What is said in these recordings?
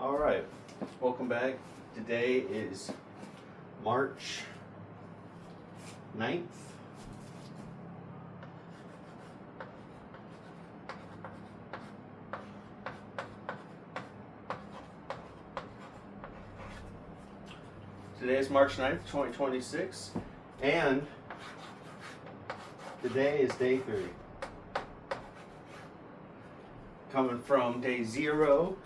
Alright, welcome back. Today is March 9th. Today is March 9th, 2026, and today is day 3. Coming from day 0,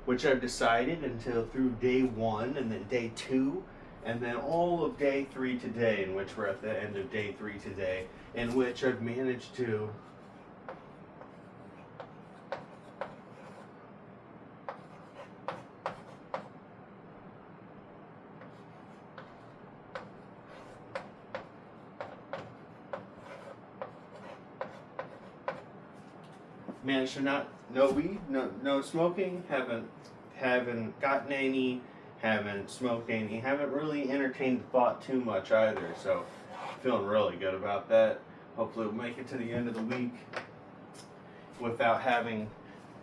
which I've decided until through day 1, and then day 2, and then all of day 3 today, in which we're at the end of day 3 today, in which I've managed to not no weed, no smoking, haven't gotten any, haven't smoked any, haven't really entertained the thought too much either, so feeling really good about that. Hopefully we'll make it to the end of the week without having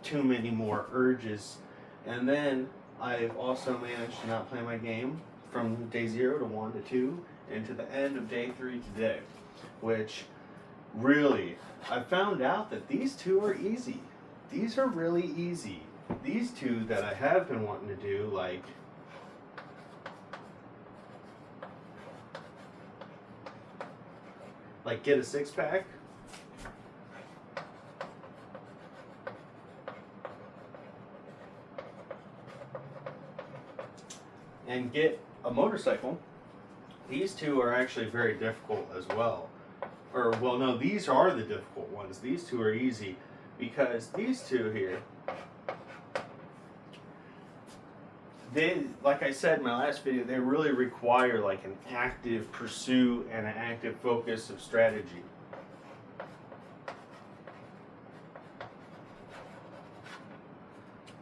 too many more urges. And then I've also managed to not play my game from day 0 to 1 to 2 and to the end of day 3 today, which really, I found out that these 2 are easy. These are really easy. These 2 that I have been wanting to do, like get a 6-pack, and get a motorcycle. These 2 are actually very difficult as well. Or, well, no, these are the difficult ones. These 2 are easy because these 2 here, they, like I said in my last video, they really require like an active pursuit and an active focus of strategy.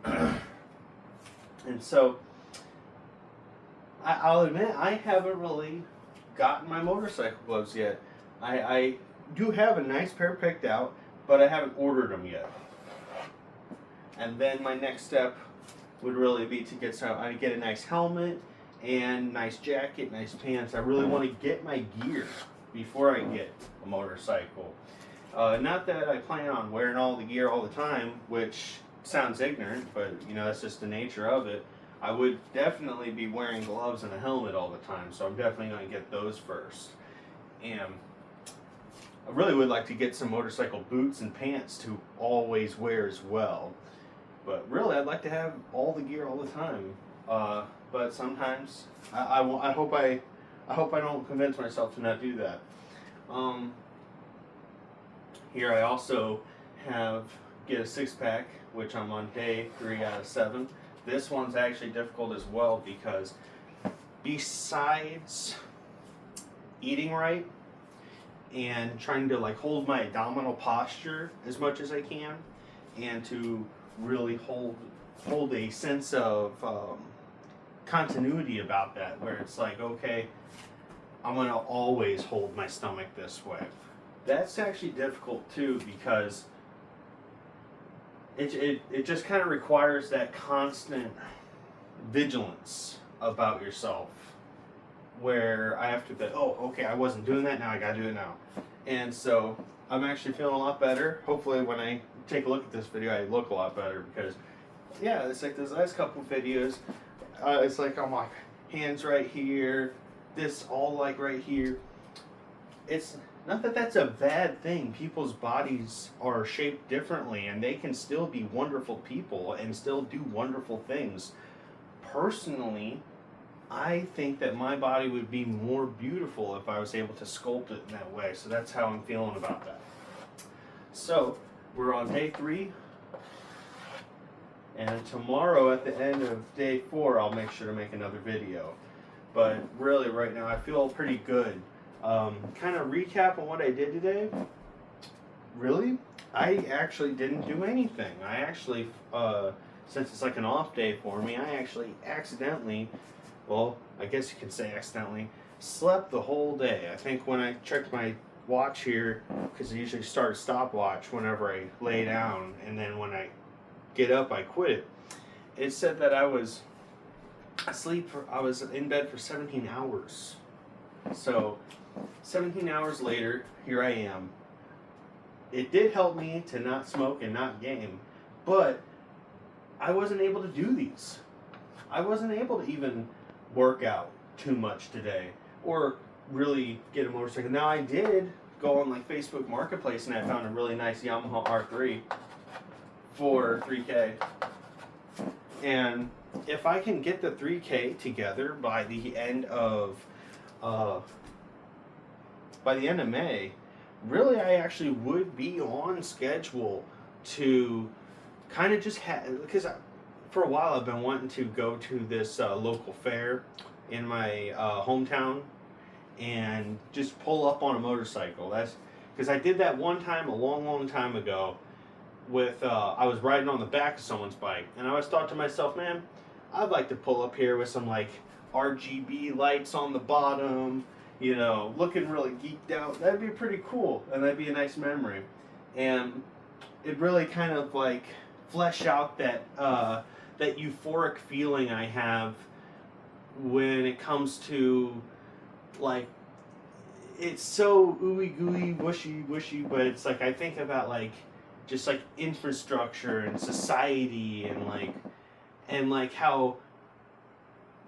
And so, I'll admit, I haven't really gotten my motorcycle gloves yet. I do have a nice pair picked out, but I haven't ordered them yet. And then my next step would really be to get a nice helmet and nice jacket, nice pants. I really want to get my gear before I get a motorcycle. Not that I plan on wearing all the gear all the time, which sounds ignorant, but you know, that's just the nature of it. I would definitely be wearing gloves and a helmet all the time, so I'm definitely going to get those first. And I really would like to get some motorcycle boots and pants to always wear as well. But really, I'd like to have all the gear all the time. But sometimes I hope I don't convince myself to not do that. Here I also get a 6-pack, which I'm on day 3 out of 7. This one's actually difficult as well because besides eating right and trying to like hold my abdominal posture as much as I can, and to really hold a sense of continuity about that, where it's like, okay, I'm gonna always hold my stomach this way. That's actually difficult too, because it just kind of requires that constant vigilance about yourself, where I have to be, oh, okay, I wasn't doing that, now I gotta do it now. And so I'm actually feeling a lot better. Hopefully when I take a look at this video, I look a lot better, because yeah, it's like those last couple videos, it's like I'm like hands right here, this all like right here. It's not that that's a bad thing. People's bodies are shaped differently, and they can still be wonderful people and still do wonderful things. Personally, I think that my body would be more beautiful if I was able to sculpt it in that way. So that's how I'm feeling about that. So we're on day 3, and tomorrow at the end of day 4, I'll make sure to make another video. But really, right now, I feel pretty good. Kind of recap on what I did today. Really, I actually didn't do anything. I actually, since it's like an off day for me, I actually accidentally, well, I guess you can say accidentally, slept the whole day. I think when I checked my watch here, because I usually start a stopwatch whenever I lay down, and then when I get up I quit it. it said that I was I was in bed for 17 hours. So 17 hours later, here I am. It did help me to not smoke and not game, but I wasn't able to do these. I wasn't able to even work out too much today or really get a motorcycle. Now I did go on like Facebook Marketplace and I found a really nice Yamaha R3 for 3K. And if I can get the 3K together by the end of May, really I actually would be on schedule to kind of just have, because for a while I've been wanting to go to this local fair in my hometown and just pull up on a motorcycle. That's because I did that one time a long time ago with I was riding on the back of someone's bike and I always thought to myself, man, I'd like to pull up here with some like RGB lights on the bottom, you know, looking really geeked out. That'd be pretty cool and that'd be a nice memory. And it really kind of like flesh out that that euphoric feeling I have when it comes to, like, it's so ooey gooey, wishy, but it's like I think about like just like infrastructure and society and like how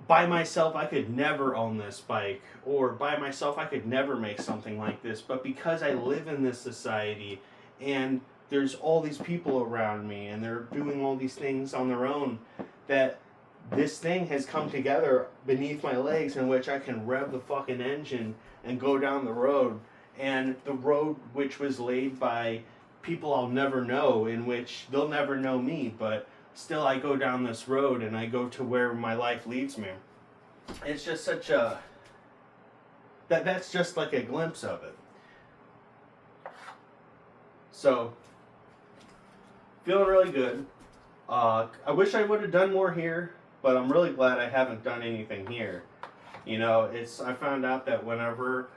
by myself I could never own this bike, or by myself I could never make something like this, but because I live in this society and there's all these people around me and they're doing all these things on their own, that this thing has come together beneath my legs in which I can rev the fucking engine and go down the road. And the road which was laid by people I'll never know, in which they'll never know me, but still I go down this road and I go to where my life leads me. It's just such a... that's just like a glimpse of it. So, feeling really good. I wish I would have done more here, but I'm really glad I haven't done anything here. You know, I found out that whenever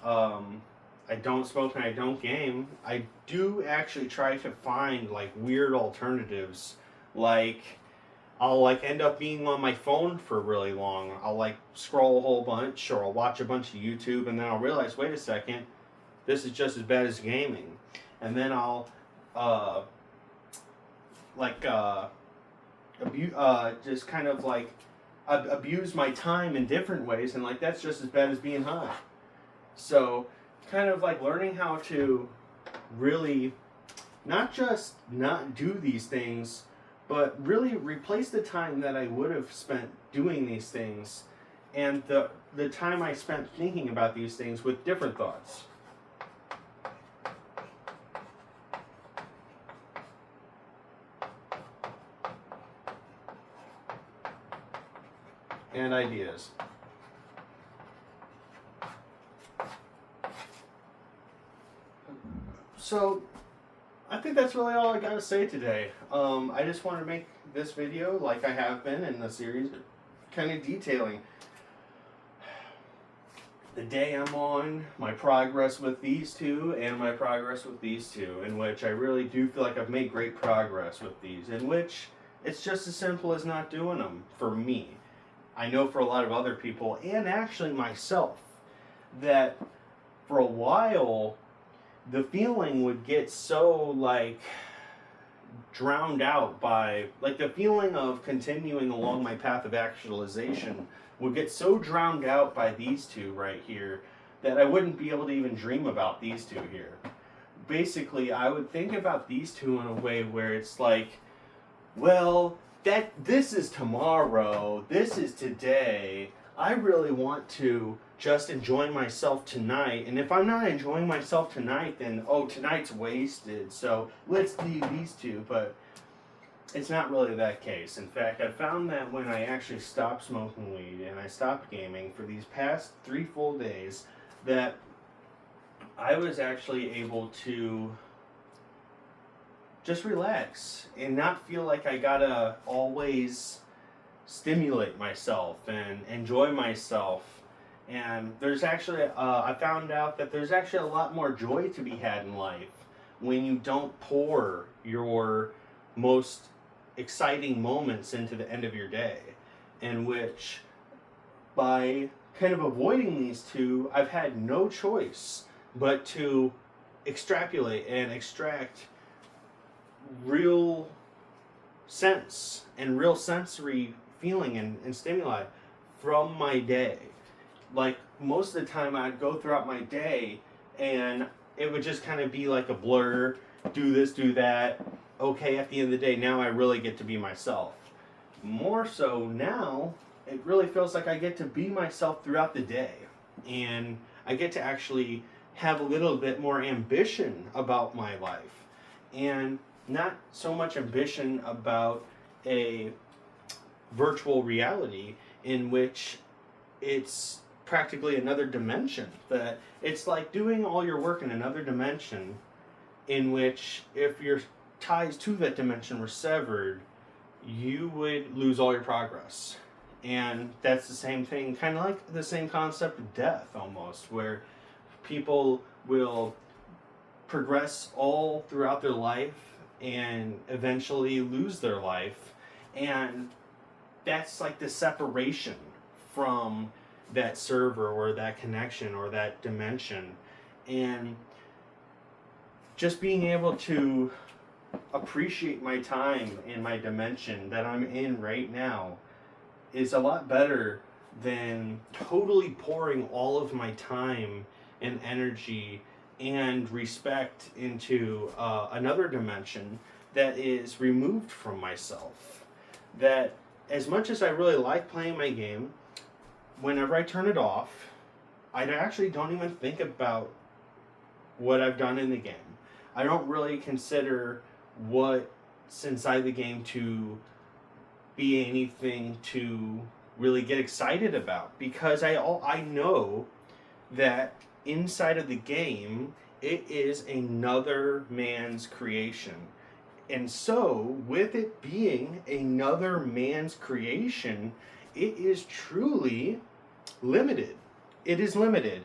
I don't smoke and I don't game, I do actually try to find like weird alternatives. Like, I'll like end up being on my phone for really long. I'll like scroll a whole bunch, or I'll watch a bunch of YouTube, and then I'll realize, wait a second, this is just as bad as gaming. And then I'll just kind of like abuse my time in different ways, and like that's just as bad as being high. So kind of like learning how to really not just not do these things, but really replace the time that I would have spent doing these things and the time I spent thinking about these things with different thoughts. And ideas. So, I think that's really all I gotta say today. I just want to make this video, like I have been in the series, kind of detailing the day I'm on, my progress with these two, and my progress with these two, in which I really do feel like I've made great progress with these, in which it's just as simple as not doing them, for me. I know for a lot of other people, and actually myself, that for a while, the feeling would get so, like, drowned out by, like, the feeling of continuing along my path of actualization would get so drowned out by these two right here that I wouldn't be able to even dream about these two here. Basically, I would think about these two in a way where it's like, well, this is tomorrow, this is today. I really want to just enjoy myself tonight, and if I'm not enjoying myself tonight, then tonight's wasted, so let's leave these two. But it's not really that case. In fact, I found that when I actually stopped smoking weed and I stopped gaming for these past 3 full days, that I was actually able to just relax and not feel like I gotta always stimulate myself and enjoy myself. And there's actually, I found out that there's actually a lot more joy to be had in life when you don't pour your most exciting moments into the end of your day, in which by kind of avoiding these two, I've had no choice but to extrapolate and extract real sense and real sensory feeling and stimuli from my day. Like, most of the time I'd go throughout my day and it would just kind of be like a blur, do this, do that. Okay, at the end of the day, now I really get to be myself. More so now, it really feels like I get to be myself throughout the day. And I get to actually have a little bit more ambition about my life. And not so much ambition about a virtual reality in which it's practically another dimension. That it's like doing all your work in another dimension, in which if your ties to that dimension were severed, you would lose all your progress. And that's the same thing, kind of like the same concept of death almost, where people will progress all throughout their life and eventually lose their life. And that's like the separation from that server or that connection or that dimension. And just being able to appreciate my time in my dimension that I'm in right now is a lot better than totally pouring all of my time and energy and respect into another dimension that is removed from myself. That as much as I really like playing my game, whenever I turn it off, I actually don't even think about what I've done in the game. I don't really consider what's inside the game be anything to really get excited about, because I know that inside of the game it is another man's creation. And so with it being another man's creation, it is truly limited. It is limited.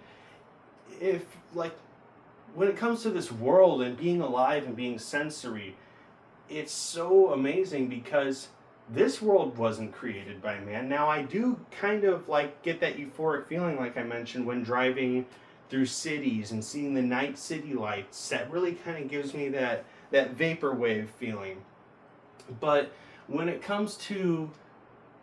If, like, when it comes to this world and being alive and being sensory, it's so amazing because this world wasn't created by man. Now, I do kind of like get that euphoric feeling, like I mentioned, when driving through cities and seeing the night city lights. That really kind of gives me that vaporwave feeling. But when it comes to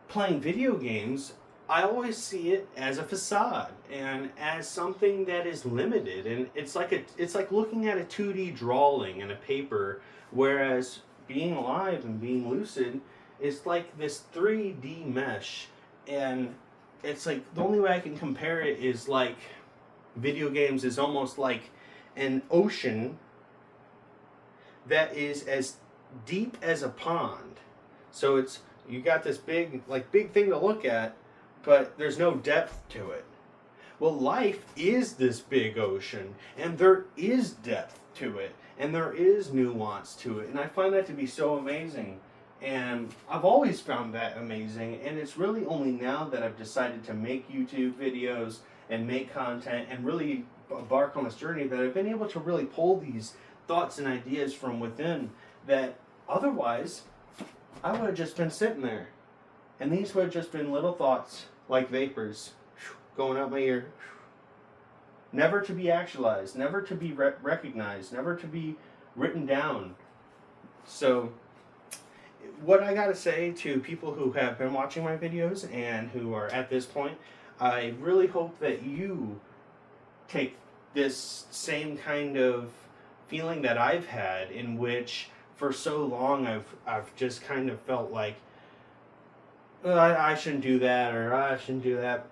playing video games, I always see it as a facade and as something that is limited. And it's like looking at a 2D drawing in a paper, whereas being alive and being lucid is like this 3D mesh. And it's like, the only way I can compare it is like video games is almost like an ocean that is as deep as a pond. So it's, you got this big thing to look at, but there's no depth to it. Well, life is this big ocean, and there is depth to it, and there is nuance to it, and I find that to be so amazing. And I've always found that amazing, and it's really only now that I've decided to make YouTube videos and make content and really embark on this journey that I've been able to really pull these thoughts and ideas from within, that otherwise I would have just been sitting there, and these would have just been little thoughts like vapors going out my ear, never to be actualized, never to be recognized, never to be written down. So what I gotta say to people who have been watching my videos and who are at this point, I really hope that you take this same kind of feeling that I've had, in which for so long I've just kind of felt like, I shouldn't do that, or I shouldn't do that.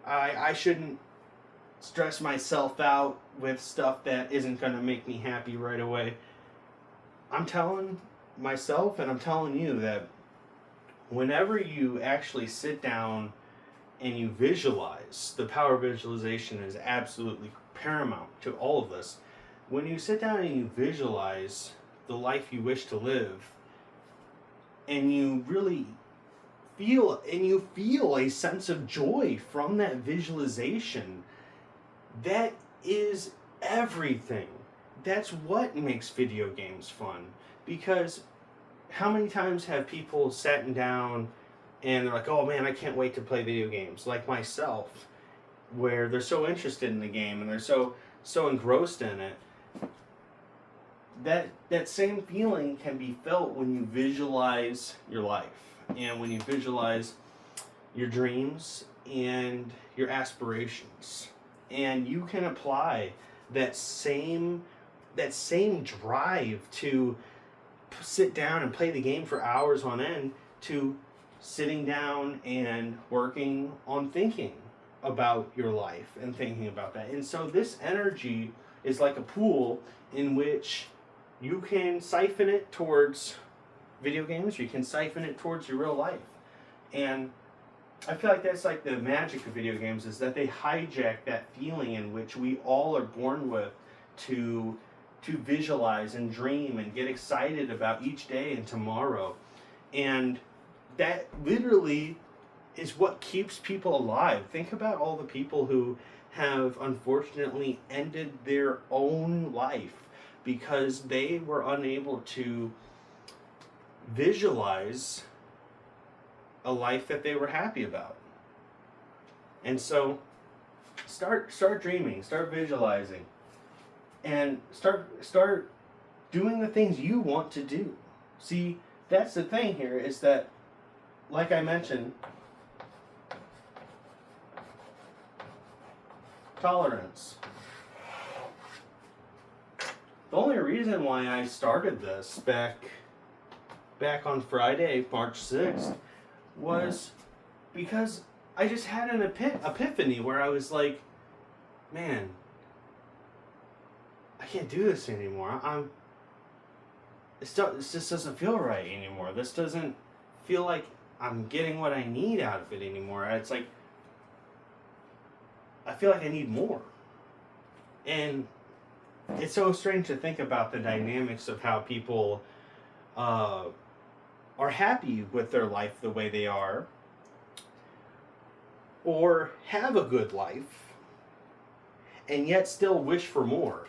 I shouldn't stress myself out with stuff that isn't going to make me happy right away. I'm telling myself and I'm telling you that whenever you actually sit down and you visualize, the power of visualization is absolutely paramount to all of this. When you sit down and you visualize the life you wish to live, and you really feel a sense of joy from that visualization, that is everything. That's what makes video games fun. Because how many times have people sat down and they're like, oh man, I can't wait to play video games, like myself, where they're so interested in the game and they're so engrossed in it. That same feeling can be felt when you visualize your life and when you visualize your dreams and your aspirations, and you can apply that same drive to sit down and play the game for hours on end to sitting down and working on thinking about your life and thinking about that. And so this energy is like a pool in which you can siphon it towards video games, you can siphon it towards your real life. And I feel like that's like the magic of video games, is that they hijack that feeling in which we all are born with to visualize and dream and get excited about each day and tomorrow. And that literally is what keeps people alive. Think about all the people who have unfortunately ended their own life because they were unable to visualize a life that they were happy about. And so start dreaming, start visualizing, and start doing the things you want to do. See, that's the thing here, is that, like I mentioned, tolerance. The only reason why I started this back on Friday, March 6th, was because I just had an epiphany where I was like, man, I can't do this anymore. This just doesn't feel right anymore. This doesn't feel like I'm getting what I need out of it anymore. It's like, I feel like I need more. And it's so strange to think about the dynamics of how people are happy with their life the way they are, or have a good life, and yet still wish for more.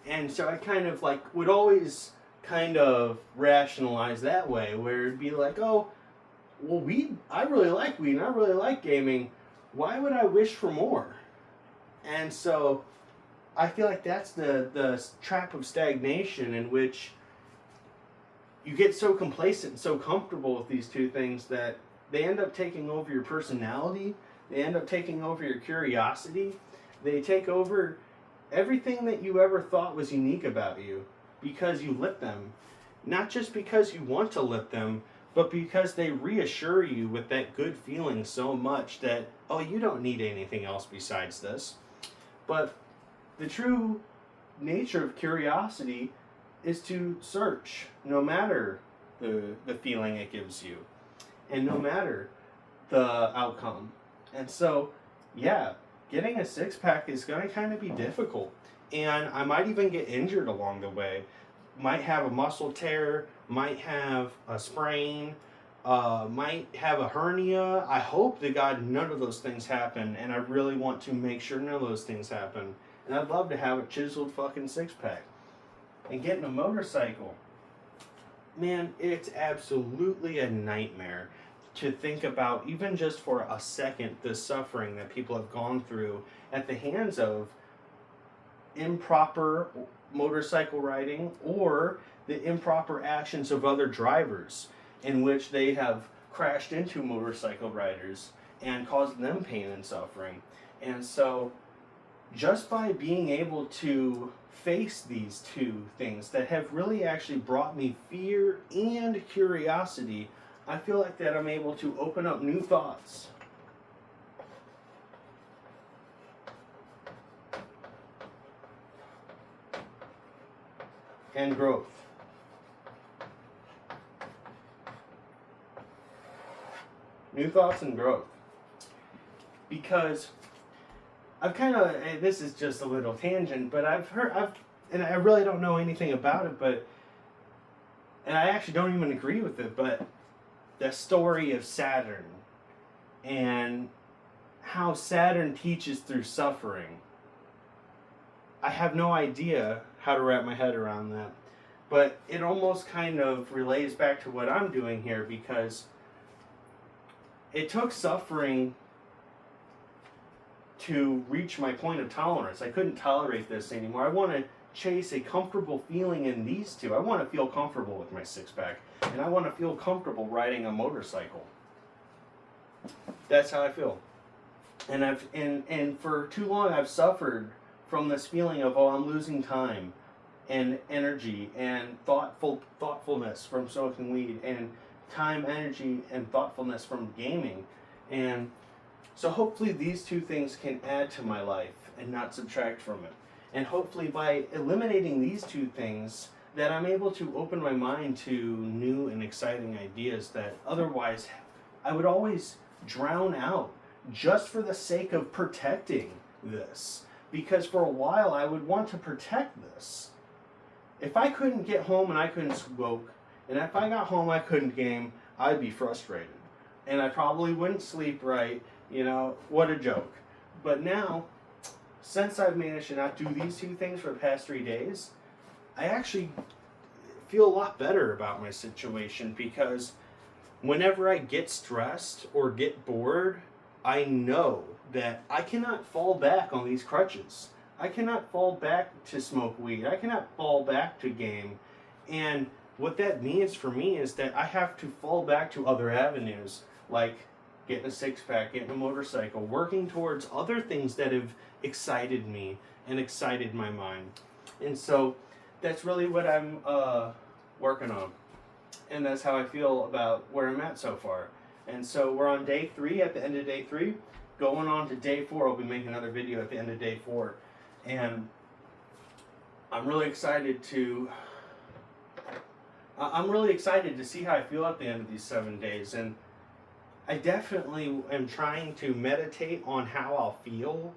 And so I kind of like would always kind of rationalize that way, where it'd be like, oh, well, I really like weed and I really like gaming. Why would I wish for more? And so I feel like that's the trap of stagnation, in which you get so complacent and so comfortable with these two things that they end up taking over your personality, they end up taking over your curiosity, they take over everything that you ever thought was unique about you, because you lit them. Not just because you want to lit them, but because they reassure you with that good feeling so much that, oh, you don't need anything else besides this. But the true nature of curiosity is to search, no matter the feeling it gives you, and no matter the outcome. And so, yeah, getting a six-pack is going to kind of be difficult. And I might even get injured along the way. Might have a muscle tear, might have a sprain, might have a hernia. I hope to God none of those things happen, and I really want to make sure none of those things happen. And I'd love to have a chiseled fucking six-pack. And getting a motorcycle, man, it's absolutely a nightmare to think about, even just for a second, the suffering that people have gone through at the hands of improper motorcycle riding, or the improper actions of other drivers in which they have crashed into motorcycle riders and caused them pain and suffering. And so just by being able to face these two things that have really actually brought me fear and curiosity, I feel like that I'm able to open up new thoughts. And growth. New thoughts and growth. Because I've kind of, this is just a little tangent, but and I really don't know anything about it, and I actually don't even agree with it, but the story of Saturn and how Saturn teaches through suffering. I have no idea how to wrap my head around that. But it almost kind of relays back to what I'm doing here, because it took suffering to reach my point of tolerance. I couldn't tolerate this anymore. I want to chase a comfortable feeling in these two. I want to feel comfortable with my six-pack, and I want to feel comfortable riding a motorcycle. That's how I feel. And for too long I've suffered from this feeling of, oh, I'm losing time and energy and thoughtfulness from smoking weed, and time, energy, and thoughtfulness from gaming. And so hopefully these two things can add to my life and not subtract from it. And hopefully by eliminating these two things, that I'm able to open my mind to new and exciting ideas that otherwise I would always drown out, just for the sake of protecting this. Because for a while I would want to protect this. If I couldn't get home and I couldn't smoke, and if I got home I couldn't game, I'd be frustrated. And I probably wouldn't sleep right. You know, what a joke. But now, since I've managed to not do these two things for the past 3 days, I actually feel a lot better about my situation, because whenever I get stressed or get bored, I know that I cannot fall back on these crutches. I cannot fall back to smoke weed. I cannot fall back to game. And what that means for me is that I have to fall back to other avenues, like getting a six-pack, getting a motorcycle, working towards other things that have excited me and excited my mind. And so that's really what I'm working on. And that's how I feel about where I'm at so far. And so we're on day 3, at the end of day 3. Going on to day 4, I'll be making another video at the end of day 4. And I'm really excited to see how I feel at the end of these 7 days. And I definitely am trying to meditate on how I'll feel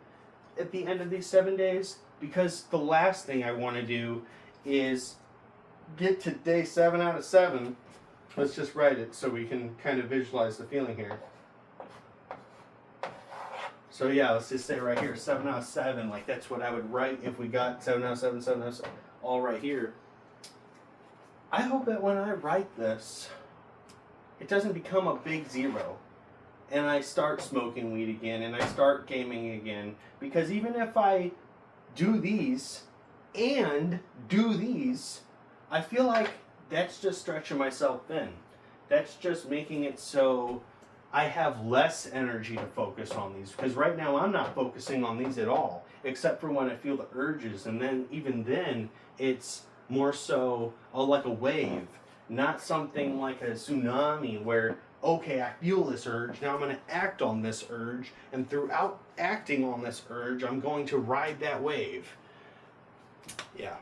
at the end of these 7 days, because the last thing I want to do is get to day 7 out of 7. Let's just write it so we can kind of visualize the feeling here. So yeah, let's just say right here, 7 out of 7. Like, that's what I would write if we got 7 out of 7, 7 out of 7, all right here. I hope that when I write this, it doesn't become a big 0, and I start smoking weed again, and I start gaming again. Because even if I do these and do these, I feel like that's just stretching myself thin. That's just making it so I have less energy to focus on these. Because right now I'm not focusing on these at all, except for when I feel the urges. And then even then, it's more so like a wave, not something like a tsunami where, okay, I feel this urge, now I'm going to act on this urge, and throughout acting on this urge, I'm going to ride that wave. Yeah.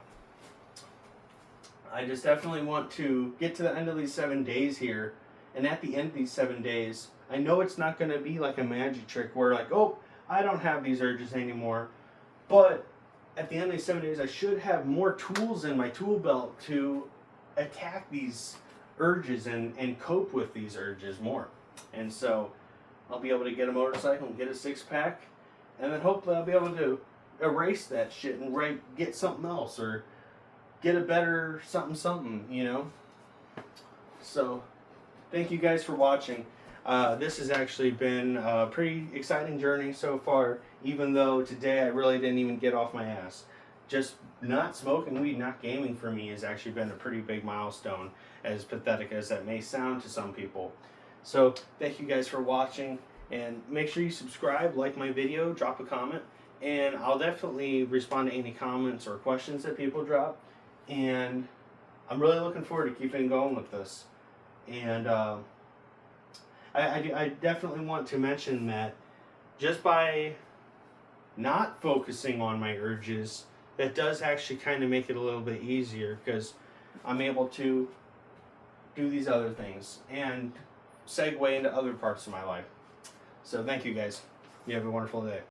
I just definitely want to get to the end of these 7 days here, and at the end of these 7 days, I know it's not going to be like a magic trick where like, oh, I don't have these urges anymore, but at the end of these 7 days, I should have more tools in my tool belt to attack these urges and cope with these urges more. And so I'll be able to get a motorcycle and get a six-pack, and then hopefully I'll be able to erase that shit and get something else, or get a better something, you know? So thank you guys for watching. This has actually been a pretty exciting journey so far, even though today I really didn't even get off my ass. Just not smoking weed, not gaming for me has actually been a pretty big milestone, as pathetic as that may sound to some people. So thank you guys for watching, and make sure you subscribe, like my video, drop a comment, and I'll definitely respond to any comments or questions that people drop. And I'm really looking forward to keeping going with this. And I definitely want to mention that just by not focusing on my urges, that does actually kind of make it a little bit easier, because I'm able to do these other things and segue into other parts of my life. So thank you guys. You have a wonderful day.